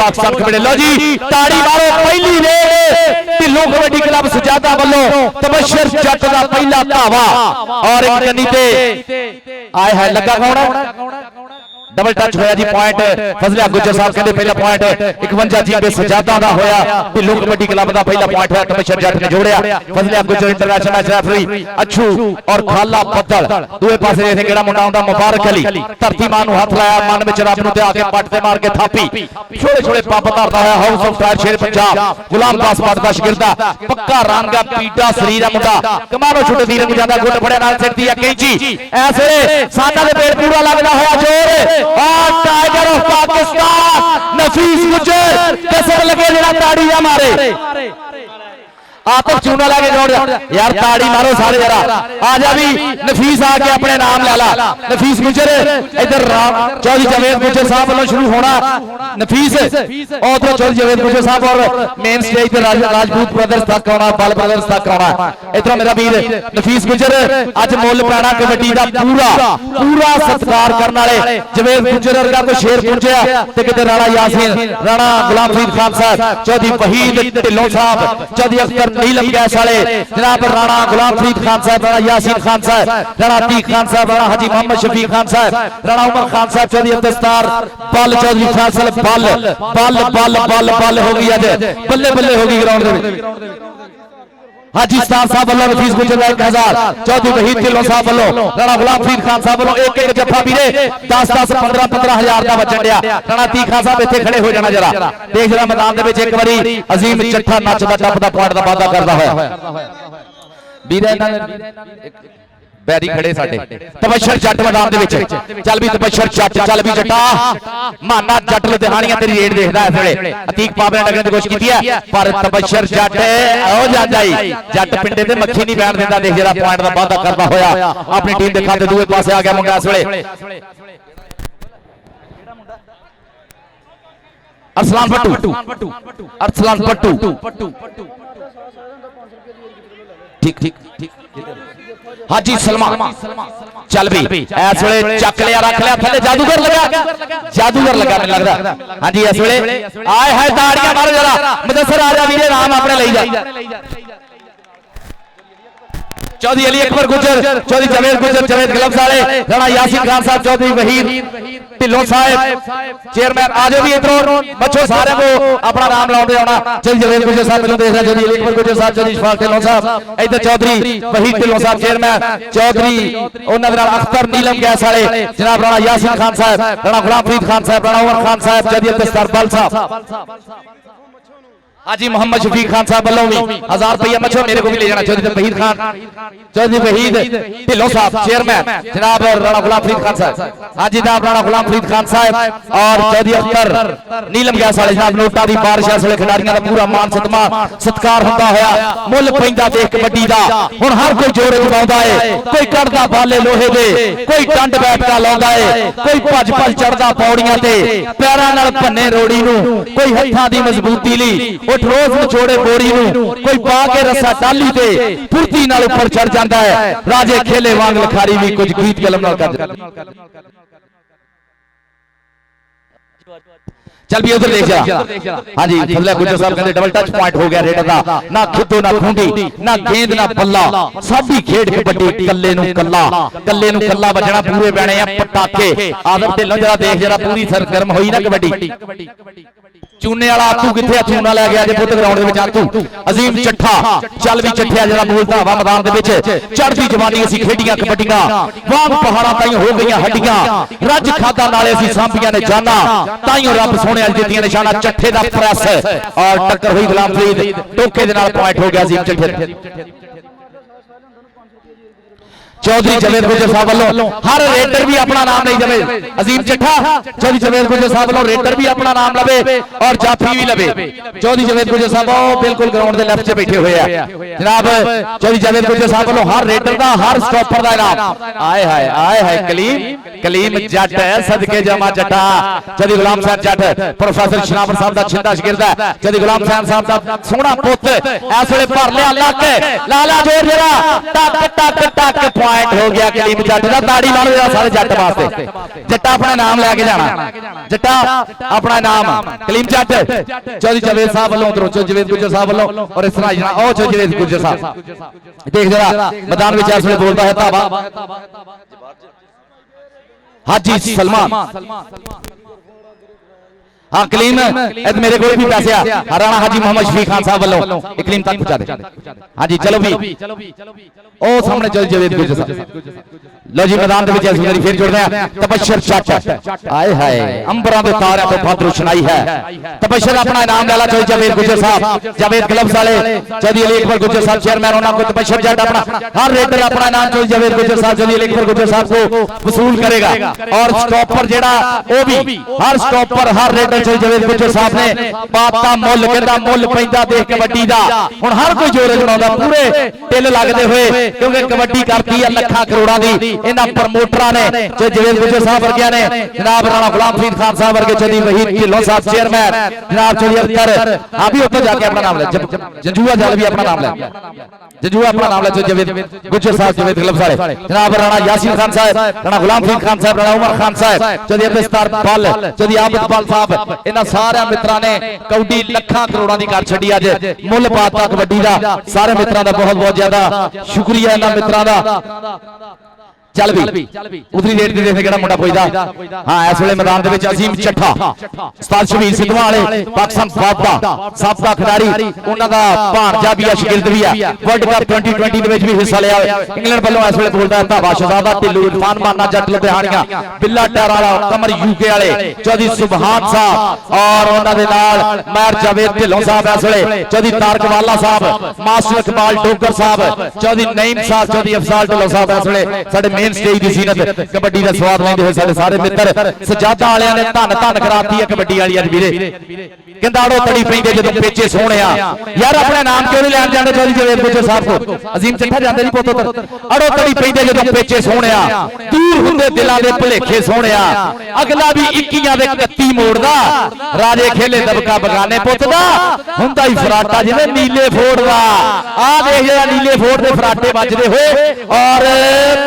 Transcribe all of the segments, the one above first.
पाकिस्तान कबड्डी। लो जी ताड़ी मारो पहली रेड ढिल्लों कबड्डी क्लब सुजाता वालों तबशर जट का पहला धावा और एक गन्नी ते आए है लगा कौन डबल टच होया जी पॉइंट फजलिया गुजर साहब कहते पहला पॉइंट 51 जी पे सजादा दा होया ढिल्लों कबड्डी क्लब का पहला पॉइंट है तबशर जट ने जोड़िया फजलिया गुजर इंटरनेशनल मैच रेफरी अच्छू और खाला बदल दूए पासे देखे केड़ा मुंडा आंदा मुबारक अली धरती मां नु हाथ लाया मन विच रब नु ते आके पट ते मार के थापी छोटे छोटे पंप धरदा है हाउस ऑफ फायर शेर पंजाब गुलाम दास पट दा शागिर्द पक्का रंगा पीटा शरीर है मुंडा कमानो छुटे तीर नु जांदा गुट फड़े नाल सिर दी कैंची ऐसे साडा दे पेट पूरा लगदा होया जोर और टाइगर ऑफ पाकिस्तान नफीस गुजर कसम लगे जरा ताड़ी मारे आतिफ चूना लाके जोड़ यार ताड़ी मारो सारे जरा आजा भी नफीस आके अपने नाम ला ला नफीस गुजर इधर चौधरी जावेद गुजर साहब वालों शुरू होना नफीस और तो चौधरी जावेद गुजर साहब और मेन स्टेज पे राजपूत ब्रदर्स तक आना बाल ब्रदर्स तक आना इधर मेरा वीर नफीस गुजर अज मुल पैना कबड्डी का पूरा सत्कार करने वाले जावेद गुजर वर्गा कोई शेर पहुंचा ते किते राणा यासीन राणा गुलाम फरीद खान साहब चौधरी वहीद ढिल्लों साहब चौधरी अख्तर नीलम गैस वाले जनाब राणा गुलाम फरीद खान साहब राणा यासीन खान साहब राणा अतीक खान साहब राणा हाजी मोहम्मद शफीक खान साहब राणा उमर खान साहब चौधरी दस्तार बल चौधरी फैसल बल बल बल बल बल हो गई अज बल्ले बल्ले हो गई ग्राउंड हाजी स्टार साहब वालों नफीस गुजर 1000 चौधरी वहीद ढिल्लों साहब वालों राणा गुलाम फरीद खान साहब वालों एक एक जफा वीरे 10-10 15-15 हजार का बचन दिया राणा अतीक खान साहब इत्थे खड़े हो जाना जरा देख जरा मैदान दे विच एक बारी अजीम चट्ठा नचदा टपदा पॉइंट दा वादा करदा होया वीरे बैरी खड़े साडे तबशर जट मैदान दे विच चल भी तबशर जट चल भी जटा माना जट लुधियाणियां तेरी रेड देखदा है वेले अतीक पाबे लगने की कोशिश कीती है पर तबशर जट ओ जांदा ही जट पिंडे ते मक्खी नहीं बैठ दिंदा देख जरा पॉइंट दा वादा करदा होया अपनी टीम दे खाते दूए पासे आ गया मुंडा इस वेले अरसलान पट्टू ठीक ठीक हाजी सलमान चल भी इस वेले चक लिया रख लिया थले जादूगर लगा मैं लगदा हाजी इस वेले आए है ताड़ियां मारो जरा मुदस्सर आजा वीरे नाम अपने ले जा चौधरी अली अकबर गुजर चौधरी जावेद गुजर जावेद ग्लव्स वाले राणा यासीन खान साहब चौधरी वहीद ढिल्लों साहब चेयरमैन आज भी इधरों बच्चों सारे को अपना नाम लाउंदे आना चौधरी जावेद गुजर साहब मेनू देख रहे चौधरी अली अकबर गुजर साहब चौधरी इशफाक ढिल्लों साहब इधर चौधरी वहीद ढिल्लों साहब चेयरमैन चौधरी उन्हां दे नाल अख्तर नीलम गैस वाले जनाब राणा यासीन खान साहब राणा गुलाम फरीद खान साहब राणा उमर खान साहब चौधरी दस्तार बल साहब हाजी मोहम्मद शफीक खान साहब वालों भी 1000 रुपया मछो मेरे को भी ले जाना चौधरी वहीद खान चौधरी वहीद ढिल्लों साहब चेयरमैन जनाब राणा गुलाम फरीद खान साहब हाजी जनाब राणा गुलाम फरीद खान साहब और चौधरी अख्तर नीलम गैस वाले जनाब नोटा दी बारिश वाले खिडारियां दा पूरा मान सत्कार हुंदा होया मुल पैंदा देख कबड्डी दा हुण हर कोई जोर जमाउंदा है कोई कड़दा बाले लोहे दे कोई डंड बैठका लाउंदा है कोई भज भज चढ़दा पौड़ियां ते पैरां नाल भन्ने रोड़ी नूं कोई हत्थां दी मजबूती लई उठ रोज छोड़े बोरी नूं कोई पा के रस्सा टाली ते फुर्ती नाल ऊपर चढ़ जांदा है राजे खेले वांग लखारी भी कुछ गीत कलम नाल कर चल भी उधर देख जा हां जी फजला गुजर साहब कहते डबल टच पॉइंट हो गया रेड दा ना खिद्दो ना खूंडी ना गेंद ना बल्ला साडी खेड कबड्डी कल्ले नु कल्ला बजना पूरे बैणे आ पटाके आदम ढिल्लों जरा देख जरा पूरी सरगर्म होई ना कबड्डी चूने वाला आतू किथे चूना लै गया जे पुੱਤ ग्राउंड दे विच आतू अजीम चट्ठा चल भी चट्ठिया जरा मूल धावा मैदान दे विच चढ़दी जवानी असी खेडियां कबड्डियां वांग पहाड़ां ताईं हो गईयां हड्डियां रज खादा नाले असी सांभियां ने जाना ताईं रब सोहणे अज दित्तियां निशाना चट्ठे दा प्रेस और टक्कर हुई गुलाम फरीद टोके दे नाल पॉइंट हो गया अजीम चट्ठे चौधरी जावेद गुजर साहब वालों हर रेडर भी अपना नाम नहीं लवे अजीम चट्ठा चौधरी जावेद गुजर साहब वालों रेडर भी अपना नाम लवे और जाफी भी लवे चौधरी जावेद गुजर साहब बिल्कुल ग्राउंड के लेफ्ट से बैठे हुए हैं जनाब चौधरी जावेद गुजर साहब वालों हर रेडर का हर स्टॉपर का इनाम आए हाय कलीम जट है सदके जमा जटा चौधरी गुलाम साहब जट प्रोफेसर शनावर साहब का छिंदा शागिर्द है चौधरी गुलाम साहब का सोहना पुत इस वेले भर लिया लक लाला जोर जरा टक टक टक पॉइंट हो गया कलीम जट का। ताड़ी मारो जरा सारे जट वास्ते। जट्टा अपना नाम लैके जाना, जट्टा अपना नाम कलीम जट चौधरी जावेद साहब वालों, उधरों जावेद गुज्जर साहब वालों और इस तरह जना ओ जावेद गुज्जर साहब। देख जरा मैदान में इस वे बोलता है धावा हाजी सलमान। हाँ कलीम मेरे को भी पैसे राणा हाजी मोहम्मद शफीक खान साहब वालों कलीम तक पहुंचा दे। हाँ जी चलो भी ओ सामने चल जावेद गुज्जर साहब। लो जी मैदान के इस बारी फिर जुड़ गए तबशर जट। आए हाय अंबरां दे तारियां तो बहुत रोशनाई है। तबशर अपना इनाम ले ला चौधरी जावेद गुज्जर साहब, जावेद क्लब्स वाले चौधरी अली अकबर गुज्जर साहब चेयरमैन, उन्होंने को तबशर जट अपना हर रेडर अपना इनाम चौधरी जावेद गुज्जर साहब चौधरी अली अकबर गुज्जर साहब को वसूल करेगा। और स्टॉपर जेड़ा वो भी हर स्टॉपर हर रेडर चौधरी जावेद गुज्जर साहब ने पाता मुल कहता मुल पैंदा देख कबड्डी दा हुण हर कोई जोर जमाउंदा पूरे टिल लगदे हुए, क्योंकि कबड्डी करती है लखां करोड़ां दी। इन्हां प्रमोटरां ने चौधरी जावेद गुज्जर साहब वर्गियां ने जनाब राणा गुलाम फरीद खान साहब वर्गे चौधरी वहीद ढिल्लों साहब चेयरमैन जनाब चौधरी अख्तर आप भी उत्ते जाके अपना नाम ले। जंजुआ जल भी अपना नाम ले, जंजुआ अपना नाम ले चौधरी जावेद गुज्जर साहब जावेद क्लब वाले जनाब राणा यासीन खान साहब, राणा गुलाम फरीद खान साहब, राणा उमर खान साहब, चौधरी अब्दुस्तार बल, चौधरी आबिद बल साहब। इन्हां सारे मित्रां ने कौडी लखां करोड़ां दी कर छड्डी अज मुल पाता कबड्डी दा। सारे मित्रां दा बहुत बहुत ज्यादा शुक्रिया इन्हां मित्रां दा। चल भी उतरी रेट दे देखने मुंडा पुजदा। हाँ इस वे मैदान के अजीम चट्ठा उस्ताद शबीर सिद्धवा वाले पाकिस्तान साबका खिडारी, उन्हों का भाणजा भी है शगिर्द भी है, वर्ल्ड कप 2020 भी हिस्सा लिया। इंग्लैंड वालों इस वे बोलता है धावा शहजादा ढिल्लू इरफान माना जट लुधियाणिया बिल्ला टैर वाला कमर यूके वाले चौधरी सुबहान साहब और उन्होंने मैर जावेद ढिल्लों साहब इस वे चौधरी तारक वाला साहब, मास्टर इकबाल डोगर साहब, चौधरी नईम साहब, चौधरी अफजाल ढिल्लों साहब इस वे साडे मेन स्टेज की जीनत कबड्डी का स्वाद लेंदे हुए सारे सारे मित्र सजादा वालियां ने धन धन कराती है कबड्डी वाली अज वीरे कहंदा अड़ो तड़ी पैंदे जदों पेचे सोहणे यार अपने नाम क्यों नहीं लैन जांदे चौधरी जावेद गुज्जर साहब को अजीम चट्ठा जांदे नहीं पुत्तर अड़ो तड़ी पैंदे जदों पेचे सोहणे दूर हुंदे दिलां दे भुलेखे सोहणे अगला भी 21 दे 31 मोड़दा राजे खेले दबका बगाने पुੱਤ दा हुंदा ही फराटा जिवें नीले फोड़ दा आ देख जरा नीले फोड़ दे फराटे ਵੱਜਦੇ होए और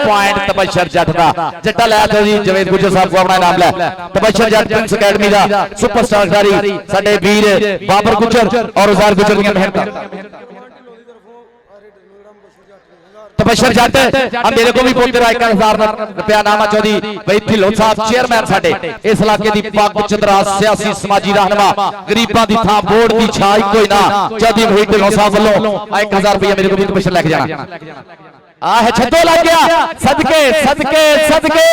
पॉइंट तबशर जट दा जट्टा लै चौधरी जावेद गुज्जर साहब को अपना नाम लै तबशर जट प्रिंस अकेडमी दा सुपरस्टार खिडारी साडे वीर बाबर गुज्जर और उजार गुज्जर दी मेहनत तबशर जट मेरे को भी पुत्र 1000 रुपया नामा चौधरी वहीद ढिल्लों साहब चेयरमैन साडे इस इलाके दी पग चंद्रा सियासी समाजी रहनुमा गरीबां दी थां बोर्ड दी छाई कोई ना चौधरी वहीद ढिल्लों साहब वालों 1000 रुपया मेरे को भी तबशर लेके जाना आह छतो लग गया सदके सदके सदके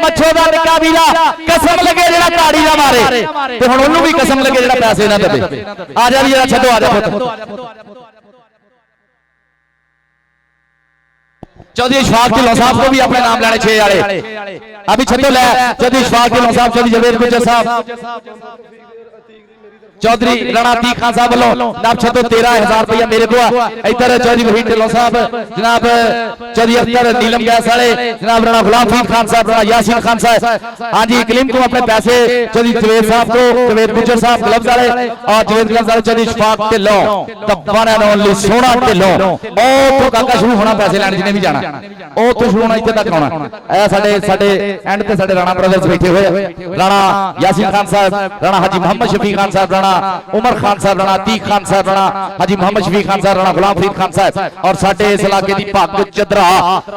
मच्छो दा निका वीरा कसम लगे जेड़ा ताड़ी ना मारे ते हुण ओनू भी कसम लगे जेड़ा पैसे ना देवे आ जा जरा छतो आ जा पुत्त चौधरी इशफाक ढिल्लों साहब को भी अपने नाम लेने 6 वाले अभी छतो ले चौधरी इशफाक ढिल्लों साहब चौधरी जावेद गुज्जर साहब चौधरी राणा तीक खान साहब वालों जनाब छतो 13000 रुपया मेरे को इधर चौधरी वहीद ढिल्लों साहब जनाब चौधरी अख्तर नीलम गैस वाले जनाब राणा गुलाम फरीद खान साहब राणा यासीन खान साहब हाँ जी कलीम को अपने पैसे चौधरी जावेद साहब को जावेद गुज्जर साहब क्लब्स वाले और जावेद क्लब्स वाले Chaudhary Ishfaq Dhillon the one and only Sona Dhillon ओ तो काका शुरू होना पैसे लेने जिन्हें भी जाना ओ तो शुरू होना इत्थे तक आना ए साडे साडे एंड ते साडे राणा ब्रदर्स बैठे हुए राणा यासीन खान साहब राणा हाजी मोहम्मद शफीक खान साहब राणा उमर खान साहब राणा तीक खान साहब राणा हाजी मोहम्मद शफीक खान साहब राणा गुलाम फरीद खान साहब और साडे इस इलाके दी पग चदरा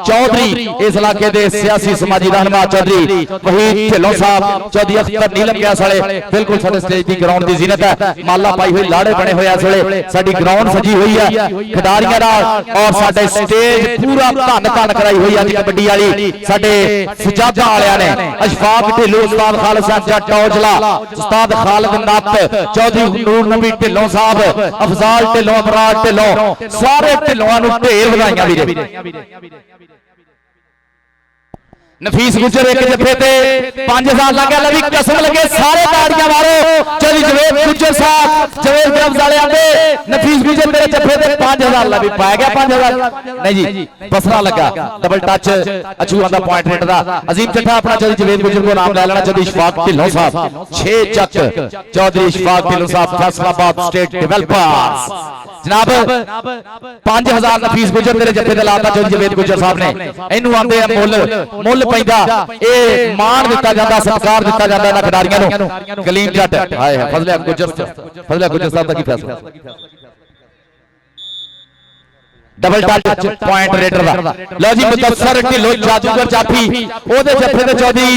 चौधरी इस इलाके दे सियासी समाजी रहनुमा चौधरी वहीद ढिल्लों साहब चौधरी अख्तर नीलम गैस वाले बिल्कुल साडे स्टेज दी ग्राउंड दी जीनत है माला पाई हुई लाड़े बने हुए इस वेले साडी ग्राउंड सजी हुई है खिडारियां नाल और साडे स्टेज पूरा धन धन कराई हुई है कबड्डी वाली साडे सजादा वालियां ने अशफाक ढिल्लों उस्ताद खालिद जट औजला उस्ताद खालिद नत चौधरी नूर नबी ढिल्लों साहब अफजाल ढिल्लों अमराज ढिल्लों सारे ढिल्लों नूं ढेर वधाइयां वीरे नफीस गुज्जर एक जफे ते 5000 लग गया लवी कसम लगे सारे ताड़ियां मारो चौधरी जावेद गुज्जर साहब जावेद क्लब्स वाले आंदे नफीस गुज्जर तेरे जफे ते 5000 5000 ला भी पाया गया 5000 नहीं जी बसरा लगा डबल टच अछूआ का पॉइंट रेट का अजीम चट्ठा अपना चौधरी जवेद गुजर को नाम ले लेना चौधरी इशफाक ढिल्लों साहब 6 चक चौधरी इशफाक ढिल्लों साहब फैसलाबाद स्टेट डेवलपर्स जनाब 5000 का फीस गुजर तेरे जत्थे दा लाता चौधरी जवेद गुजर साहब ने इनू आंदे मुल पैंदा ए मान दिता जांदा सत्कार दिता जांदा इन्हां खिडारियां नूं कलीम जट हाय फजले गुजर साहब का की फैसला डबल टच पॉइंट रेडर दा लो जी मुदस्सर ढिल्लों जादूगर जाफी ओदे जत्थे ते चौधरी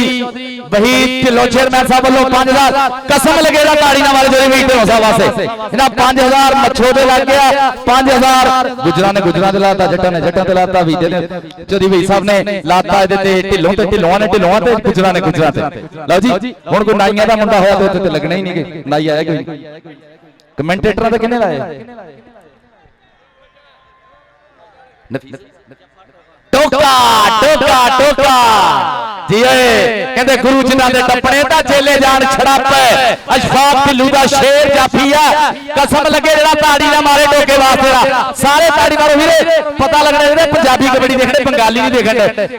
वहीद ढिल्लों चेयरमैन साहब वालों 5000 कसम लगेगा ताड़ीना वाले जोड़ी वीर ढिल्लों साहब वास्ते इना 5000 मच्छो दे लग गया 5000 गुजरा दे लाता जट्टां ते लाता वीर ने चौधरी भाई साहब ने लाता इहदे ते ढिल्लों ते गुजरा ते लो जी हुण कोई नाइयां दा मुंडा होया ते लगना ही नहीं कि नाई आया कोई कमेंटेटरां ते किन्ने लाए टोका टोका टोका जी कहते गुरु जिन्हां दे टपणे दा चेले जान छड़प इशफाक ढिल्लों दा शेर जाफी आ कसम लगे जेड़ा ताड़ी ना मारे टोके वास्ते सारे ताड़ी मारो वीरे पता लगना जेड़े पंजाबी कबड्डी देखने बंगाली नहीं देखण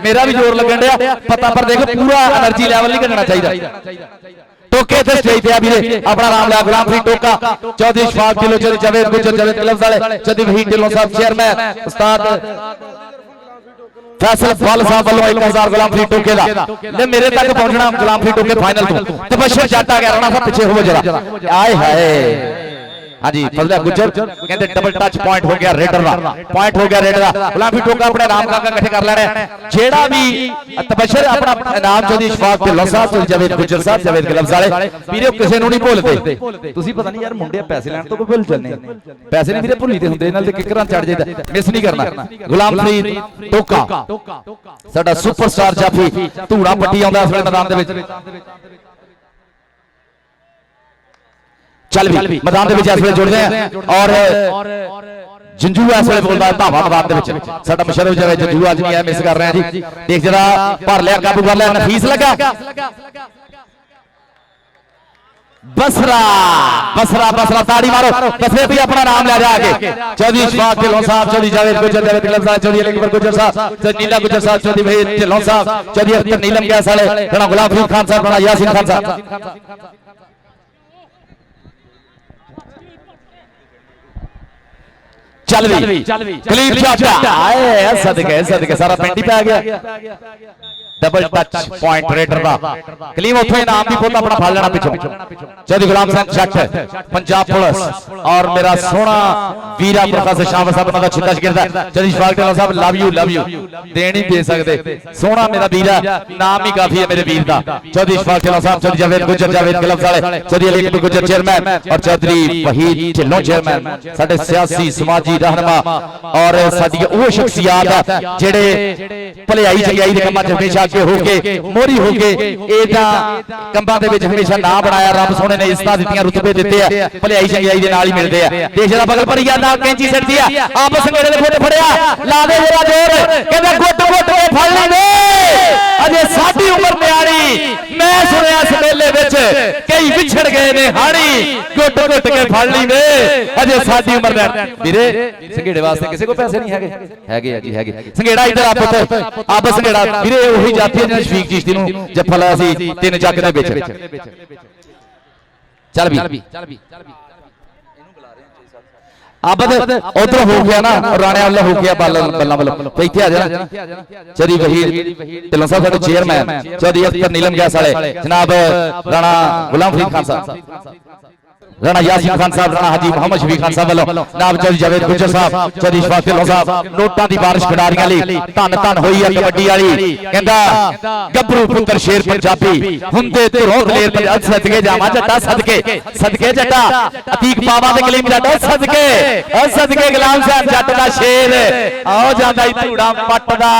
मेरा भी जोर लगन दिया पता पर देख पूरा एनर्जी लेवल नहीं घटना चाहिए टोके थे स्टेज पे वीरे अपना नाम लिया गुलाम फरीद टोका चौधरी इशफाक ढिल्लों चौधरी जवेद गुजर जवेद क्लब्स वाले चौधरी वहीद ढिल्लों साहब चेयरमैन उस्ताद फैसल फल साहब वालों 1000 गुलाम फरीद टोके दा ले मेरे तक पहुंचना गुलाम फरीद टोके फाइनल तो तबशर जट आ गया राणा साहब पीछे हो जरा आए हाय हाँ जी फजले गुजर कहते डबल टच पॉइंट हो गया रेडर दा पॉइंट हो गया रेडर दा गुलाम फरीद टोका अपने नाम काका इकट्ठे कर लेने जेड़ा भी तबशर अपना इनाम चौधरी इशफाक ढिल्लों साहब चौधरी जवेद गुजर साहब जवेद क्लब्स वाले वीरे किसी नु नहीं भुलदे तुसी पता नहीं यार मुंडे पैसे लैण तो कोई भुल जन्ने पैसे नहीं वीरे भुल्ली ते हुंदे इनाल ते किकरां चढ़ जाईदा मिस नहीं करना गुलाम फरीद टोका साडा सुपरस्टार जाफी धूड़ा पट्टी आउंदा इस वेले मैदान दे विच चल भी मैदान दे विच इस वेले जुड़दे हैं और जंजू इस वेले बोलदा है धावा मैदान दे विच साडा मुशर्रफ जवे जंजू आज नहीं है मिस कर रहे हैं जी देख जरा भर लिया काबू कर लिया नफीस लगा बसरा बसरा बसरा ताड़ी मारो बसरे भी अपना नाम ले जा आगे चौधरी इशफाक ढिल्लों साहब चौधरी जवेद गुजर जवेद क्लब्स वाले चौधरी अलीकबर गुजर साहब चौधरी नीला गुजर साहब चौधरी वहीद ढिल्लों साहब चौधरी अख्तर नीलम गैस वाले राणा गुलाम फरीद खान साहब राणा यासीन खान साहब चल भी कलीम चाचा आए सदके सारा पिंड ही पै गया डबल टच पॉइंट रेडर दा कलीम उठो इनाम भी खुद अपना फल लेना पिछों चौधरी गुलाम सिंह जट पंजाब पुलिस और मेरा सोना वीरा प्रोफेसर शाह साहब का छिंदा शिरदा चौधरी इशफाक ढिल्लों साहब लव यू देन ही दे सकते सोना मेरा वीरा नाम ही काफी है मेरे वीर दा चौधरी इशफाक ढिल्लों साहब चौधरी जवेद गुजर जवेद क्लब्स वाले चौधरी अलीकबर गुजर चेयरमैन और चौधरी वहीद ढिल्लों चेयरमैन साडे सियासी समाजी रहनुमा और साडी वो शख्सियत जेड़े भलाई चंगाई दे कमां च हमेशा के होके मोरी होके एदा कंबां दे विच हमेशा नाम बनाया रब सोने ने इज्जतां दित्तियां रुतबे दित्ते आ भलाई चंगाई दे नाल ही मिलदे आ देश दा बगल भरिया नाल कैंची सिरदी आ आप संगेड़े दे फुट फड़िया ला दे मेरा जोर कहंदा गुੱਟ गुੱਟ के फड़ ले अजे साडी उम्र न्याणी मैं सुनिया इस मेले विच कई विछड़ गए ने हाड़ी गुੱਟ गुੱਟ के फड़ ली वे अजे साडी उम्र वीरे संगेड़े वास्ते किसी को पैसे नहीं हैगे जी हैगे संगेड़ा इधर आ पुੱਤ आप संगेड़ा वीरे ओही जाती है शफीक चिश्ती नूं जफ्फा लाया सी 3 जग दे विच चल भी आबद उधर हो गया ना राणे वाला हो गया बल्ला बल्ला तो इत्थे आ जाना चौधरी वहीद ढिल्लों साहब साडे चेयरमैन चौधरी अख्तर नीलम गैस वाले जनाब राणा गुलाम फरीद खान साहब राणा यासीन खान साहब राणा हाजी मोहम्मद शफीक खान साहब वालों नाम चौधरी जवेद गुजर साहब चौधरी इशफाक ढिल्लों साहब नोटां दी बारिश खिडारियां लई धन धन होई है कबड्डी वाली कहंदा गबरू पुत्र शेर पंजाबी हुंदे ते रोक लेर पंजाब सदके जावा जट्टा सदके जट्टा अतीक पावा ते कलीम जट्टा सदके गुलाम साहब जट दा शेर आओ जांदा ई धूड़ा पटदा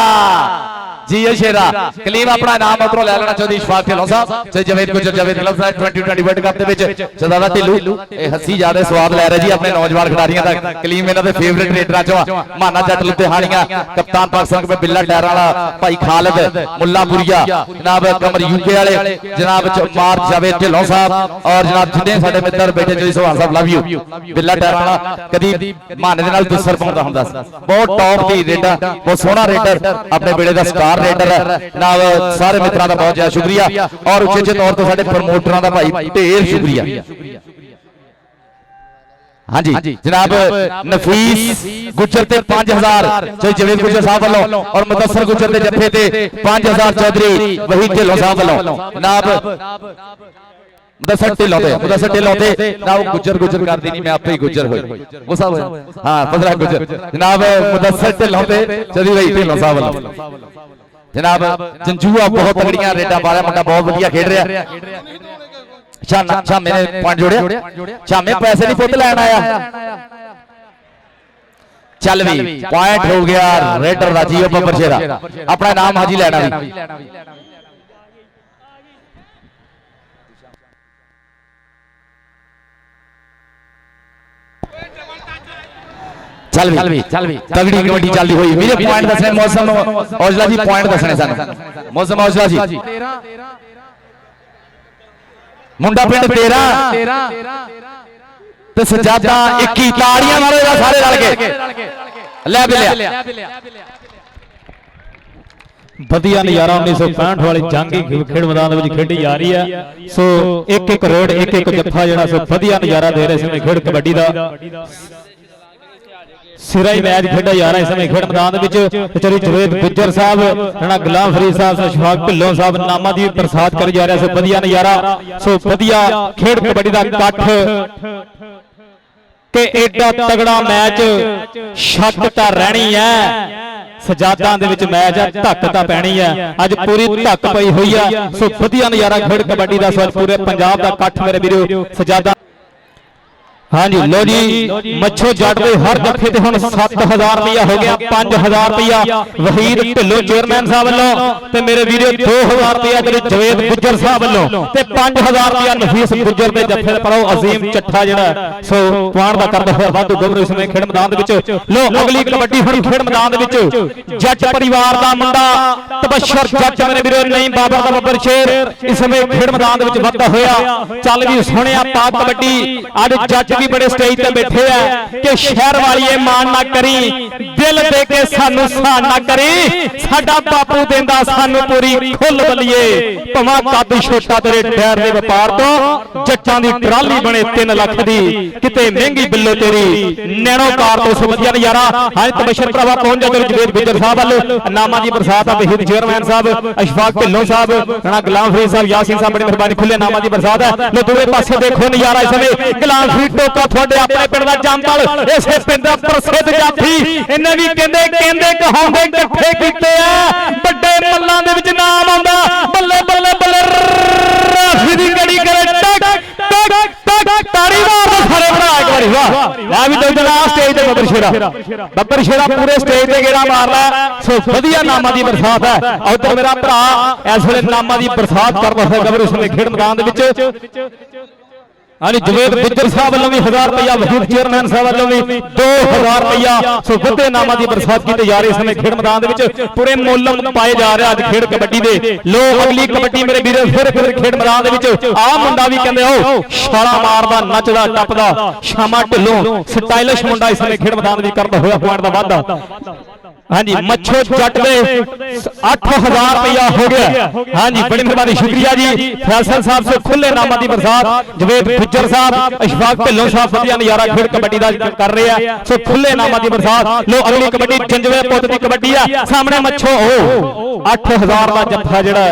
जी शेरा कलीम अपना नाम उधरों ले लेना चौधरी इशफाक ढिल्लों साहब चौधरी जवेद गुजर जवेद क्लब्स 2020 वर्ल्ड कप दे विच शहजादा ढिल्लू ਇਹ ਹੱਸੀ ਜਿਆਦਾ ਸਵਾਦ ਲੈ ਰਹੇ ਜੀ ਆਪਣੇ ਨੌਜਵਾਨ ਖਿਡਾਰੀਆਂ ਦਾ। ਕਲੀਮ ਇਹਨਾਂ ਦੇ ਫੇਵਰੇਟ ਰੇਡਰਾਂ ਚੋਂ ਮਾਨਾ ਜੱਟ ਲੁਧਿਆਣੀਆਂ, ਕਪਤਾਨ ਪਾਕਿਸਤਾਨ ਦੇ ਬਿੱਲਾ ਟਾਇਰਾਂ ਵਾਲਾ ਭਾਈ ਖਾਲਿਦ ਮੁੱਲਾਪੁਰੀਆ, जनाब कमर यूके वाले, जनाब चौपार जावेद ढिल्लों साहब और जनाब जिन्ने साडे मित्र बैठे जी सुभान साहब लव यू। बिल्ला टायरां वाला कदी माने दे नाल दुसर पाउंदा हुंदा सी, बहुत टॉप दी रेडर, बहुत सोहना रेडर, अपने बेड़े दा स्टार रेडर है। जनाब सारे मित्रां दा बहुत ज्यादा शुक्रिया और उचेचे तौर ते साडे प्रमोटरां दा भाई ढेर शुक्रिया। हाँ जी जनाब नफीस गुजर ते 5000 जवेद गुजर साहब वालों और मुदस्सर गुजर के जत्थे ते 5000 चौधरी वहीद ढिल्लों साहब वालों। जनाब मुदस्सर ढिल्लों ते जनाब गुजर कर दी नहीं, मैं आपे ही गुजर होई वो साहब, हाँ 15 गुजर। जनाब मुदस्सर ढिल्लों ते चौधरी वहीद ढिल्लों साहब वालों। जनाब जंजूआ बहुत तगड़ियां रेडा पा रहा मुंडा, बहुत वधिया खेड रहा। शामे ने पॉइंट जोड़िया, शामे पैसे नहीं पुत लैन आया, चल भी पॉइंट हो गया रेडर दा जीओ बब्बर शेरा, अपना नाम हाजी लेना भी। चल भी तगड़ी कबड्डी चलती हुई मेरे पॉइंट दसने मौसम औजला जी, पॉइंट दसने सन मौसम औजला जी। मुंडा पिंड 13 ते सजादा 21, ताड़ियां मारो सारे रल के ले बिलिया। ਵਧੀਆ ਨਜ਼ਾਰਾ 1965 ਵਾਲੀ ਜੰਗੀ ਖੇਡ ਮੈਦਾਨ ਵਿੱਚ ਖੇਡੀ ਜਾ ਰਹੀ ਹੈ। ਸੋ ਇੱਕ ਇੱਕ ਰੋਡ ਇੱਕ ਇੱਕ ਜੱਫਾ ਜਿਹੜਾ ਸੋ ਵਧੀਆ ਨਜ਼ਾਰਾ ਦੇ ਰਹੇ ਸੀ ਖੇਡ ਕਬੱਡੀ ਦਾ। ਸਿਰਾ ਹੀ ਮੈਚ ਖੇਡਿਆ ਜਾ ਰਿਹਾ ਇਸ ਸਮੇਂ ਖੇਡ ਮੈਦਾਨ ਦੇ ਵਿੱਚ। ਚਰੀ ਜਵੇਦ ਗੁੱਜਰ ਸਾਹਿਬ, ਰਾਣਾ ਗੁਲਾਮ ਫਰੀਦ ਸਾਹਿਬ, ਅਸ਼ਫਾਕ ਢਿੱਲੋਂ ਸਾਹਿਬ ਨਾਮਾਂ ਦੀ ਪ੍ਰਸਾਦ ਕਰ ਜਾ ਰਿਹਾ। ਸੋ ਵਧੀਆ ਨਜ਼ਾਰਾ, ਸੋ ਵਧੀਆ ਖੇਡ ਕਬੱਡੀ ਦਾ ਇਕੱਠ ਕਿ ਐਡਾ ਤਗੜਾ ਮੈਚ ਸ਼ੱਕ ਤਾਂ ਰਹਿਣੀ ਹੈ। ਸਜਾਦਾਂ ਦੇ ਵਿੱਚ ਮੈਚ ਹੈ, ਧੱਕ ਤਾਂ ਪੈਣੀ ਹੈ, ਅੱਜ ਪੂਰੀ ਧੱਕ ਪਈ ਹੋਈ ਆ। ਸੋ ਵਧੀਆ ਨਜ਼ਾਰਾ ਖੇਡ ਕਬੱਡੀ ਦਾ, ਸੋ ਪੂਰੇ ਪੰਜਾਬ ਦਾ ਇਕੱਠ ਮੇਰੇ ਵੀਰੋ ਸਜਾਦਾ। हाँ जी लो जी मच्छो जट दे हर जत्थे ते हुण 7000 रुपया हो गया, 5000 रुपया वहीद ढिल्लों चेयरमैन साहब वालों ते मेरे वीरो 2000 रुपया जेडे जवेद गुज्जर साहब वालों ते 5000 रुपया नफीस गुज्जर दे जत्थे दे परो अजीम चट्ठा जेड़ा सो पाण दा करदा होया वाधू गबरू इस समय खेड मैदान दे विच। लो अगली कबड्डी हुण खेड मैदान दे विच जट परिवार दा मुंडा तबशर जट मेरे वीरो नहीं बाबर दा बब्बर शेर इस समय खेड मैदान दे विच वधदा होया। चल भी सुनिया पाक कबड्डी अज जट भी बड़े स्टेज पे बैठे हैं कि शहर वालीए मान ना करी, दिल दे के सानू सहन ना करी, साडा बापू देंदा सानू पूरी खुल बलिए। भवा कद छोटा तेरे डैर दे व्यापार तो जट्टां दी ट्राली बने 3 लाख दी, किते महंगी बिल्लो तेरी नैनो कार तो सुबदिया नजारा। हां तबशर भरावा पहुंच जा तेरे जवेद गुज्जर साहब वाल नामा दी बरसात आ वहीद चेयरमैन साहब, अशफाक ढिल्लों साहब, राणा गुलाम फरीद साहब, यासीन साहब, बड़ी मेहरबानी खुले नामा दी बरसात है। लो दूसरे पासे देखो नजारा इस समय गुलाम फरीद टोका अपने पिंड दा जामतल इसे पिंड दा प्रसिद्ध जाफी इन्हें भी कहंदे कहांदे इकट्ठे कीते आ बड़े मल्लां दे विच नाम आंदा। बल्ले बल्ले बल्ले राफी दी गड़ी करे टक टक टक ताड़ी मार सारे भरा एक बारी वाह। ला भी दो जना स्टेज ते बब्बर शेरा पूरे स्टेज ते गेड़ा मार रहा। सो वधिया नामां दी बरसात है। उधर मेरा भरा इस वेले नामां दी बरसात करदा होया गबर उसने खेड मैदान दे विच। हाँ जी जवेद गुज्जर साहब वालों भी 1000 रुपया, वहीद चेयरमैन साहब वालों भी 2000 रुपया। सो वधे नामां दी बरसात की जा रही समय खेड मैदान दे विच पूरे मुल्ल पाए जा रहे अज खेड कबड्डी दे। लो अगली कबड्डी मेरे वीरो फिर खेड मैदान दे विच आ मुंडा भी कहंदे हो छाला मारदा नचदा टपदा शामा ढिल्लों स्टाइलिश मुंडा इस समय खेड मैदान विच करदा होया पॉइंट दा वाधा। हाँ जी मच्छो जट दे 8000 रुपया हो गया। हाँ जी बड़ी मेहरबानी शुक्रिया जी। फैसल साहब से खुले नामा दी बरसात, जवेद गुज्जर साहब, अशफाक ढिल्लों साहब वधिया नजारा खेड कबड्डी दा कर रहे हैं। सो खुले नामा दी बरसात। लो अगली कबड्डी जंजवे पुत दी कबड्डी है सामने मच्छो 8000 दा जफ्फा जेड़ा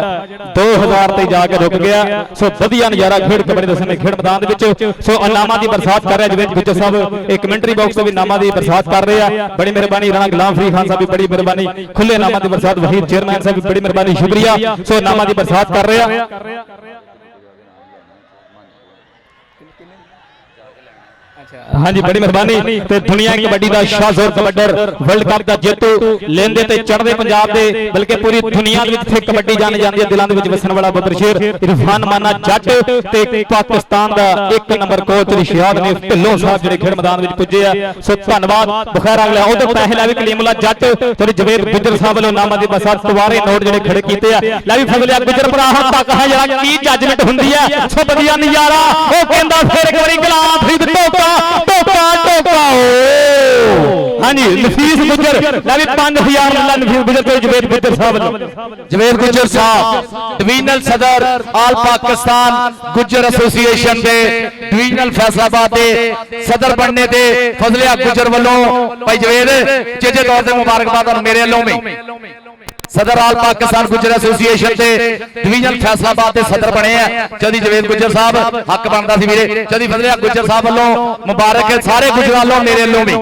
2000 ते जाके रुक गया। सो वधिया नजारा खेड कबड्डी दे समय खेड मैदान दे विच। सो नामा दी बरसात कर रहे जवेद गुज्जर साहब एक कमेंटरी बॉक्स तो भी नामा दी बरसात कर रहे हैं। बड़ी मेहरबानी राणा गुलाम फरीद खान साहब बड़ी मेहरबानी खुले नामा दी बरसात, वहीद चेयरमैन साहब बड़ी मेहरबानी शुक्रिया। सो नामा दी बरसात कर रहे हैं। हाँ जी बड़ी मेहरबानी ते दुनिया कबड्डी का शाहजोर कबड्डर वर्ल्ड कप का जेतू लेंदे ते चढ़दे पंजाब दे बल्कि पूरी दुनिया दे विच कबड्डी जानी जाती है दिलों दे वसन वाला बबर शेर इरफान माना जट ते पाकिस्तान का एक नंबर कोच रिशाद ने ढिल्लों साहब जिहड़े खेड मैदान में पुजे आ सो धन्यवाद बखैर अगला उधर पैसे लै भी कलीमुल्ला जट ते जवेद गुजर साहब वालों नामां दी बसा दुबारे नोट जिहड़े खड़े कीते आ लै भी फजलिया गुजर भरा हम तक है जरा की जजमेंट हुंदी है सो बढ़िया नजारा ओ कहंदा फिर एक बारी गुलाम फरीद टोका टोका टोका हाँ जी नफीस गुजर लै भी 5000 मुल्ला नफीस गुजर ते जवेद गुजर साहब जवेद गुजर साहब डिवीजनल सदर आल पाकिस्तान गुजर एसोसीएशन के डिवीजनल फैसलाबाद के सदर बनने ते फजलिया गुजर वालों भाई जवेद चेचे तौर पर मुबारकबाद और मेरे वालों में सदर आल पाकिस्तान गुजर एसोसीएशन के डिवीजन फैसलाबाद के सदर बने हैं जदी जवेद गुजर साहब हक बनता सी मेरे जदी फजलिया गुजर साहब वालों मुबारक है सारे गुजर वालों मेरे वालों में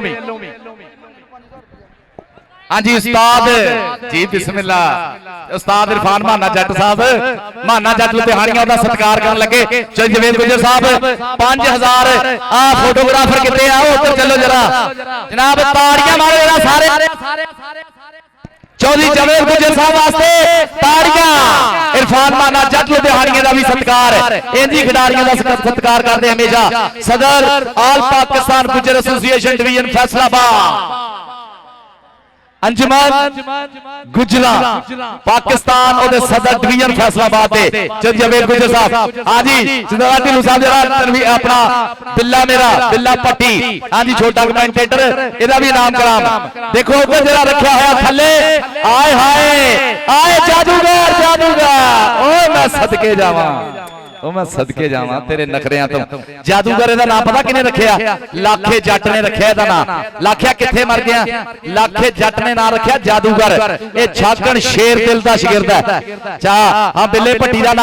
हाँ जी उस्ताद जी बिस्मिल्लाह उस्ताद इरफान माना जट साहब माना जट लुधियाणियों का सत्कार करने लगे जवेद गुजर साहब 5000 आ फोटोग्राफर कितने आओ उधर चलो जरा जनाब ताड़ियां मारो जरा सारे चौधरी जवेद गुजर साहब वास्ते ताड़ियां इरफान माना जट लुधियाणियों का भी सत्कार इंजी खिडारियों का सत्कार करते हमेशा सदर आल पाकिस्तान गुजर एसोसीएशन डिवीजन फैसलाबाद अंजुमन गुजरा पाकिस्तान और सदर डिवीजन फैसलाबाद के जवेद गुजर साहब हाँ जी सिद्धार्थ ढिल्लों साहब जरा अपना बिल्ला मेरा बिल्ला पट्टी हाँ जी छोटा कमेंटेटर इहदा भी नाम कलाम देखो उधर जरा रखा है थले आए हाय आए जादूगर जादूगर ओ मैं सदके जावा मैं सदके जावा तेरे नखरियां तो जादूगर दा नाम पता किने रखिया लाखे जट ने रखिया दा नाम लाखिया किथे मर गया लाखे जट ने नाम रखिया जादूगर ये छाकण शेर दिल दा शागिर्द है चा हां बिल्ले भट्टी दा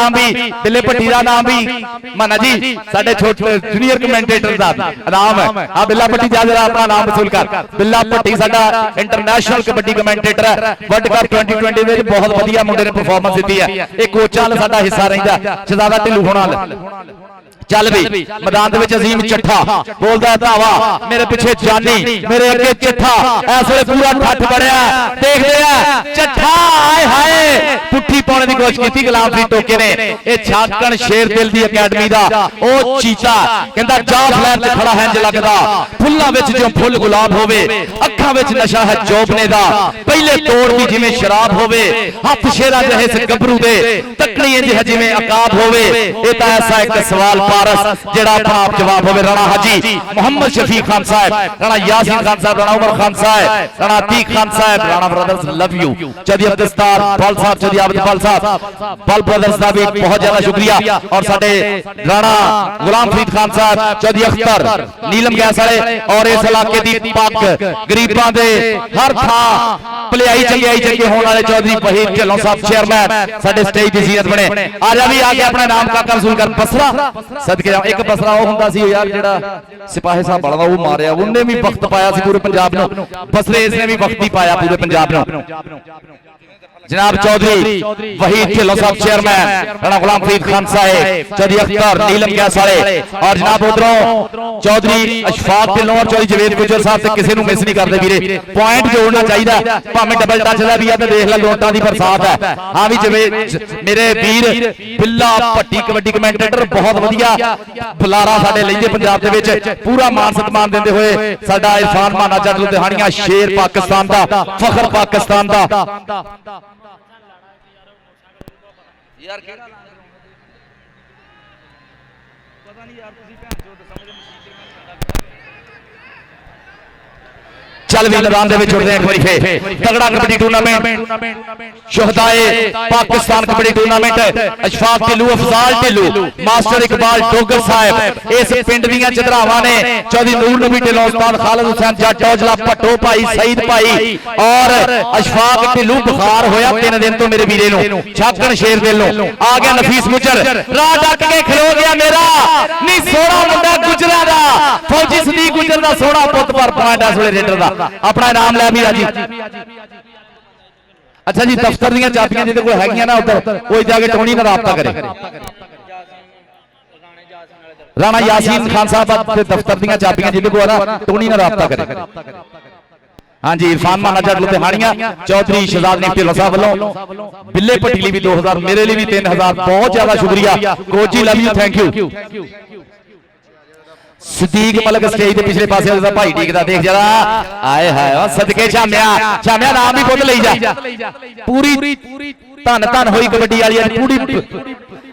नाम भी माना जी साडे छोटे जूनियर कमेंटेटर दा नाम है हां बिल्ला भट्टी जा जरा अपना नाम वसूल कर बिल्ला भट्टी साडा इंटरनेशनल कबड्डी कमेंटेटर है वर्ल्ड कप 2020 में बहुत बढ़िया मुंडे ने परफॉर्मेंस दी है एक कोचां वाला साडा हिस्सा रहिंदा शहजादा ढिल्लों चल भी मैदान अजीम चट्ठा बोलता धावा मेरे पिछे जानी मेरे अगे चिट्ठा ऐसे पूरा ठठ बढ़िया देखते चट्ठा आए हाय पुट्ठी पाने की कोशिश की गुलाम फरीद टोके ने ये छाकण शेर दिल दी अकैडमी दा ओ चीता कहंदा जा फ्लैट ते खड़ा है इंज लगदा फुल्लां विच जो फुल गुलाब होवे अखां विच नशा है जोबने दा पहले तोड़ दी जिवें शराब होवे हथ शेरा जहे से गबरू दे तकड़ी इंज है जिवें अकाब होवे ये तां ऐसा एक सवाल पारस जेड़ा अपना आप जवाब होवे राणा हाजी मोहम्मद शफीक खान साहब राणा यासीन खान साहब राणा उमर खान साहब राणा अतीक खान साहब Rana brothers love you Chaudhary Abdussattar बल साहब चौधरी आबिद बल साहब बल ब्रदर्स का भी बहुत ज्यादा शुक्रिया और साडे राणा गुलाम फरीद खान साहब चौधरी अख्तर नीलम गैस वाले और इस इलाके दी पग गरीबां दे हर थां भलाई चंगियाई चंगे होने वाले चौधरी वहीद ढिल्लों साहब चेयरमैन साडे स्टेज दी जीरत बने आजा भी आगे अपना नाम काका रसूल कर बसरा सदके एक बसरा वो हुंदा सी यार जेड़ा सिपाही साहब बड़ा वो मारिया उन्हें भी वक्त पाया सी पूरे पंजाब नूं बसरे इसने भी वक्त ही पाया पूरे पंजाब नूं जनाब चौधरी वहीद ढिल्लों साहब चेयरमैन राणा गुलाम फरीद खान साहब चौधरी अख्तर नीलम गैस वाले और जनाब उधरों चौधरी अशफाक ढिल्लों और चौधरी जवेद गुजर साहब से किसी मिस नहीं करते वीरे पॉइंट जोड़ना चाहिए भावें डबल टच का भी है तो देख ला लोटां दी बरसात है हाँ भी जवेद मेरे वीर बिल्ला भट्टी कबड्डी कमेंटेटर बहुत वधिया बुलारा साडे लईदे पंजाब दे विच पूरा मान सन्मान देंदे होए साडा इरफान माना जट लुधियाणिया शेर पाकिस्तान दा फखर पाकिस्तान दा यार केड़ा पता नहीं यार तुसी भैन जो समझ चल भी मैदान दे विच उड़दे एक बारी फे तगड़ा कबड्डी टूर्नामेंट शोहदाए पाकिस्तान कबड्डी टूर्नामेंट अशफाक ढिल्लों अफजाल ढिल्लों मास्टर इकबाल डोगर साहब इस पिंड दीयां चदरावां ने चौधरी नूर नबी ढिल्लों उस्ताद खालिद हुसैन जट औजला भट्टो भाई सईद भाई और अशफाक ढिल्लों बुखार होया 3 दिन तो मेरे वीरे नूं छाकण शेर दिल नूं आ गया नफीस गुजर राह डक के खलो गया मेरा नी सोहना मुंडा गुजरा दा फौजी सदीक गुजर दा सोहना पुੱਤ पर पॉइंट इस वेले रेडर दा अपना इनाम लै भी जी अच्छा जी दफ्तर दी चाबियां जिहदे कोल हैगियां ना उधर कोई जाके टोनी नाल राबता करे राणा यासीन खान साहब के दफ्तर दी चाबियां जिन्हें को ना टोनी ना राबता करे। हाँ जी, इरफान माना जट लुधियाणिया चौधरी शहजाद ने ढिल्लों साहब वालों बिल्ले पट्टी भी 2000 मेरे लिए भी 3000 बहुत ज्यादा शुक्रिया coach ji, love you, thank you. Sadiq Malak stage के पिछले पासे भाई टीकदा देख जरा, आए हाय सदके छामिया छामिया नाम भी खुद ले जा, पूरी धन धन हुई कबड्डी वाली पूरी।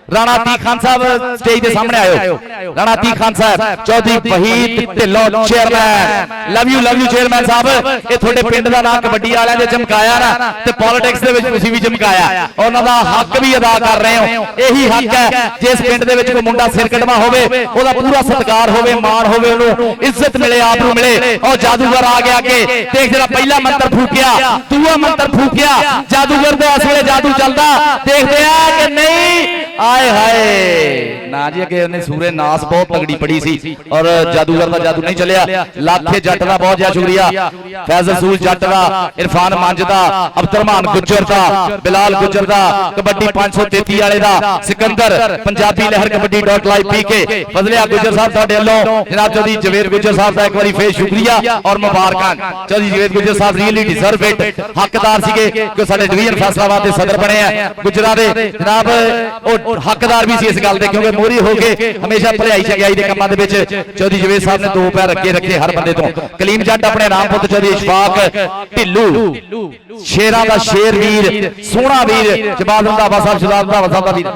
राणा तीक खान साहब स्टेज के सामने आयो, राणा तीक खान साहब Chaudhary Waheed Dhillon chairman, love you chairman साहब, ये थोड़े पिंड का नाम कबड्डी वाले ने चमकाया ना ते पॉलिटिक्स दे विच तुसीं भी चमकाया, उन्हां दा हक भी अदा कर रहे हो। यही हक है जिस पिंड दे विच कोई मुंडा सिर कटवा होवे ओदा पूरा सत्कार होवे, मान होवे, उहनूं इज्जत मिले, आप नूं मिले। और जादूगर आ गया के देख जरा, पहला मंत्र फूकिया, दूआ मंत्र फूकिया, जादूगर दे इस वेले जादू चलदा देखदे आ कि नहीं। आए हाय ना जी, अगे उन्हें सूरे नास बहुत तगड़ी पड़ी सी और जादूगर का जादू नहीं चलिया। लाखे जट का बहुत ज्यादा शुक्रिया, फैज रसूल जट का, इरफान मंज का, अब्दुरमान गुज्जर का, बिलाल गुज्जर का, कबड्डी 533 वाले का, सिकंदर पंजाबी लहर कबड्डी .live पीके, फजलिया गुज्जर साहब तुहाडे वल्लों जनाब चौधरी जवेद गुज्जर साहब का एक बार फिर शुक्रिया और मुबारकां। चौधरी जवेद गुज्जर साहब रियली डिजर्व इट, हकदार सीगे कि साडे डिवीजन फैसलाबाद के सदर बने हैं गुजरात दे, जनाब हकदार भी सी इस गल दे क्योंकि मोहरी हो के हमेशा भलाई चंगाई के कामां दे विच चौधरी जवेद साहब ने दो पैर रखे हर बंदे तो। कलीम जट अपने नाम पुत चौधरी इशफाक ढिल्लू, शेरां दा शेर वीर, सोहना वीर, जवाब रंधावा साहब शहजाद रंधावा साहब दा वीर।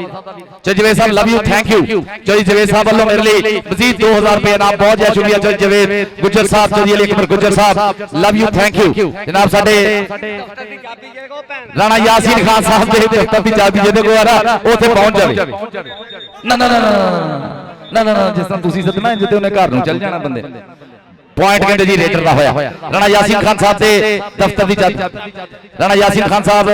चौधरी जवेद साहब love you, thank you. Chaudhary Javed साहब वालों मेरे लिए मजीद 2000 रुपए इनाम, बहुत ज्यादा शुक्रिया। चौधरी जवेद गुज्जर साहब, चौधरी अली अकबर गुज्जर साहब, लव यू, थैंक यू। जनाब साडे राणा यासीन खान साहब दे दफ्तर दी चाबी जिहदे कोल आ ना उत्थे पहुंच जावे। ना ना ना ना ना ना जिस तरह तुसीं सदमा जिते उन्हें घर नूं चल जाना बंदे। पॉइंट कहते जी रेडर का होया राणा यासीन खान साहब के दफ्तर की चाबी, राणा यासीन खान साहब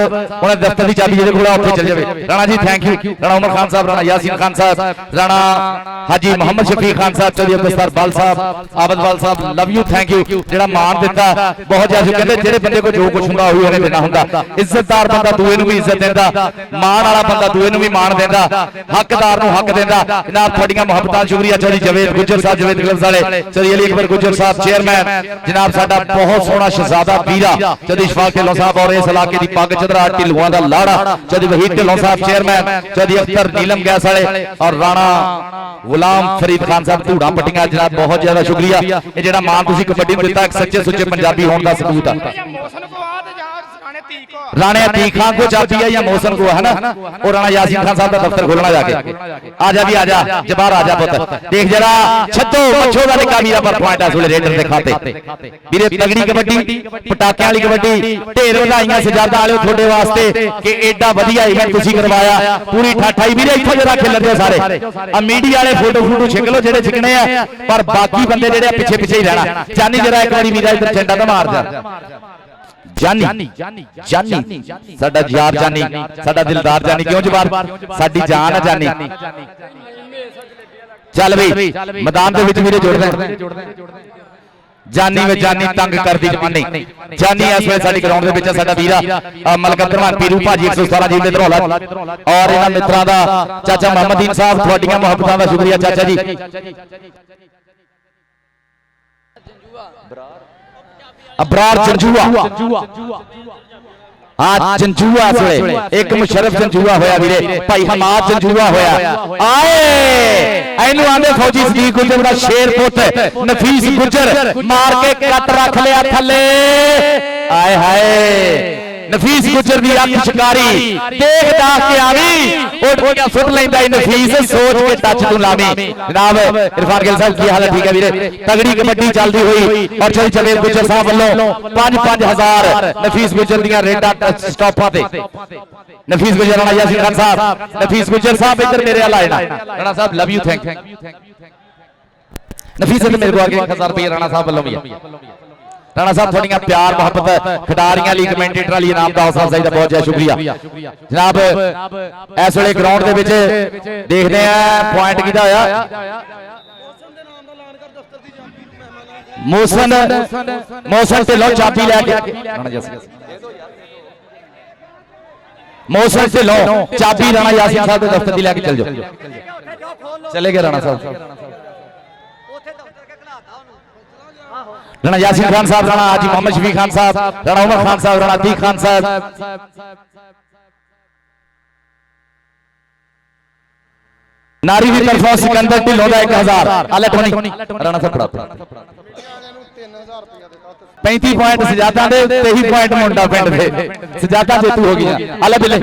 उन्हें दफ्तर की चाबी जिहदे कोल उत्थे चल जावे। Rana ji thank you. राणा उमर खान साहब, राणा यासीन खान साहब, राणा हाजी मोहम्मद शफीक खान साहब, चौधरी अब्दुल बाल साहब, आबद बाल साहब, लव यू, थैंक यू। जेड़ा मान दिता बहुत ज्यादा कहते जेड़े बंदे को जो कुछ हुंदा होई उन्हें देना हुंदा। इज्जतदार बंदा दूए नूं भी इज्जत देंदा, मान वाला बंदा दूए नूं भी मान देंदा, हकदार नूं हक देंदा। जनाब तुहाडीआं मुहब्बतां शुक्रिया। चौधरी जवेद गुज्जर साहब, जवेद ग्लव्स वाले, चौधरी अली अकबर गुज्जर साहब चेयरमैन, जनाब साडा बहुत सोहना शहजादा वीरा चौधरी इशफाक ढिल्लों साहब और इस इलाके की पग चदरा ढिल्लों का लाड़ा चौधरी वहीद ढिल्लों साहब चेयरमैन, चौधरी अख्तर नीलम गैस वाले और राणा गुलाम फरीद खान साहब धूड़ा पट्टियां। जनाब बहुत ज्यादा शुक्रिया। ये जेड़ा मान तुसीं कबड्डी नूं दिता एक सच्चे सुच्चे पंजाबी होने का सबूत है। राणे तीक खान को चाबी है या मौसम को है ना, और राणा यासीन खान साहब का दफ्तर खोलना जाके। आजा भी आजा जबार आजा पुत, देख जरा छत्तो मच्छो का निका वीरा पर पॉइंट है रेडर दे खाते। वीरे तगड़ी कबड्डी, पटाकियां वाली कबड्डी, ढेर ਵਧਾਈਆਂ सजादा वाले थोड़े वास्ते कि एडा वधिया इवेंट तुसीं करवाया। पूरी ठाठाई वीरे इत्थों जरा खेलन दो सारे, आ मीडिया वाले फोटो छिक लो जेडे छिकने आ, पर बाकी बंदे जेडे पिछे पिछे ही रहना। जानी जरा एक बारी वीरा इधर झंडा तो मार जा। जानी जानी साडा यार जानी, साडा दिलदार जानी, क्यों जवाब साडी जान है जानी। चल बई मैदान दे विच वीरे जुड़दे जानी में जानी तंग कर दी जवानी। जानी इस वेले साडी ग्राउंड दे विच साडा वीरा मलक अब्दुरमान पीरू भाजी 117 जी दे धरौला और इन्हां मित्रां दा चाचा मोहम्मदीन साहब, तुहाडीआं मुहब्बतां दा शुक्रिया चाचा जी। अबरार जंजुआ आज जंजुआ एक मुशरफ जंजुआ होया वीरे, भाई हमाद जंजुआ होया। आए एनू आंदे फौजी सदीक गुजर दा शेर पुत नफीस गुजर मार के कट रख लिया थले। आए हाय नफीस गुजर दी अख शिकारी देख दाख के आवी उठ के सुट लैंदा नफीस सोच के टच तू लावी। जनाब इरफान गिल साहब की हाल है ठीक है वीरे, तगड़ी कबड्डी चलती हुई और चौधरी जवेद गुजर साहब वालों 5-5000 नफीस गुजर दियां रेडा स्टॉपां ते। नफीस गुजर राणा यासीन खान साहब, नफीस गुजर साहब इधर मेरे वाला आए ना, राणा साहब लव यू, थैंक नफीस ने मेरे को आगे 1000 रुपये राणा साहब वालों भी। राणा साहब थोड़िया प्यार मोहब्बत खिडारियां ली कमेंटेटर वाली इनाम का हौसला अफजाई का बहुत ज्यादा शुक्रिया। जनाब इस वेले ग्राउंड दे विच देखते हैं पॉइंट किहदा होया। मौसम ढिल्लों चाबी लैके मौसम ढिल्लों चाबी राणा यासीन साहब के दफ्तर की लैके चल जाओ। चले गए राणा साहब। राणा यासीन खान साहब, राणा हाजी मोहम्मद शफी खान साहब, राणा उमर खान साहब, राणा अतीक खान साहब। नारी की तरफों सिकंदर ढिल्लों का 1000 आले टोनी राणा साहब फड़ा 35 पॉइंट सजादा दे 23 पॉइंट मुंडा पिंड दे सजादा जेतू हो गया आले बिले